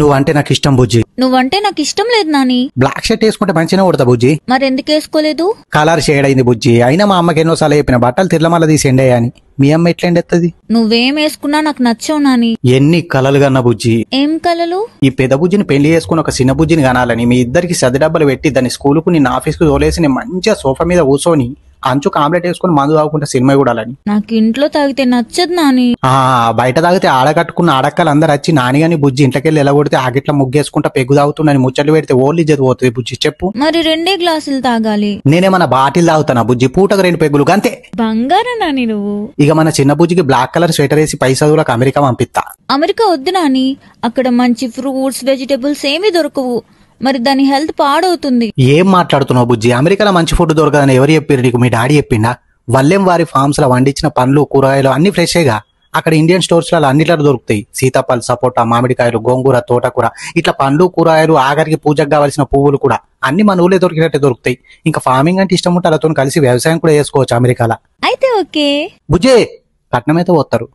నువ్వంటే నాకు ఇష్టం బుజ్జి. నువ్వంటే నాకు ఇష్టం లేదు నాని. బ్లాక్ షర్ట్ వేసుకుంటే మంచిగా కొడతా బుజ్జి. మరెందుకు వేసుకోలేదు? కలర్ షేడ్ అయింది బుజ్జి. అయినా మా అమ్మకి ఎన్నోసార్లు చెప్పిన బట్టలు తిరలమల్ల తీసి ఎండేయ అని. మీ అమ్మ ఎట్లా ఎండెత్తది? నువ్వేం వేసుకున్నా నాకు నచ్చవు నాని. ఎన్ని కలలు కన్నా బుజ్జి. ఏం కలలు? ఈ పెద్ద బుజ్జిని పెళ్లి చేసుకుని ఒక చిన్న బుజ్జిని కనాలని మీ ఇద్దరికి సది డబ్బలు పెట్టి దాన్ని స్కూలుకు నిన్న ఆఫీస్కు తోలేసి నేను మంచిగా సోఫా మీద కూర్చొని అంచుకు ఆమ్లెట్ వేసుకుని మందు తాగుకుంటే సినిమా చూడాలని. నాకు ఇంట్లో తాగితే నచ్చదు నాని. బయట తాగితే ఆడకట్టుకున్న ఆడక్కలు అందరు వచ్చి నానిగాని బుజ్జి ఇంట్లోకెళ్ళి ఎలా కొడితే ఆగిట్లా ముగ్గేసుకుంటా పెగ్గు తాగుతుండని ముచ్చట్లు పెడితే ఓన్లీ జది పోతుంది బుజ్జి. చెప్పు. మరి 2 గ్లాసులు తాగాలి. నేనేమన్నా బాటిల్ తాగుతానా బుజ్జి? పూటకు 2 పెగ్గులు అంతే. బంగారం నాని నువ్వు. ఇక మన చిన్న బుజ్జికి బ్లాక్ కలర్ స్వెటర్ వేసి పైసదులకు అమెరికా పంపిస్తా. అమెరికా వద్దు నాని, అక్కడ మంచి ఫ్రూట్స్ వెజిటబుల్స్ ఏమీ దొరకవు. మరి దాని హెల్త్ పాడవుతుంది. ఏం మాట్లాడుతున్నావు బుజ్జి? అమెరికాలో మంచి ఫుడ్ దొరకదని ఎవరు చెప్పారు నీకు? మీ డాడీ చెప్పిండా? వల్లెం వారి ఫార్మ్స్ లో వండించిన పండ్లు కూరగాయలు అన్ని ఫ్రెష్గా అక్కడ ఇండియన్ స్టోర్స్ లో అన్నిట్లో దొరుకుతాయి. సీతాఫల్, సపోటా, మామిడికాయలు, గోంగూర, తోటకూర ఇట్లా పండ్లు కూరగాయలు ఆఖరికి పూజకు కావాల్సిన పువ్వులు కూడా అన్ని మన ఊళ్ళో దొరికినట్టే దొరుకుతాయి. ఇంకా ఫార్మింగ్ అంటే ఇష్టం ఉంటే అలతో కలిసి వ్యవసాయం కూడా చేసుకోవచ్చు అమెరికాలో. అయితే ఓకే బుజ్జే. పట్నం అయితే పోతారు.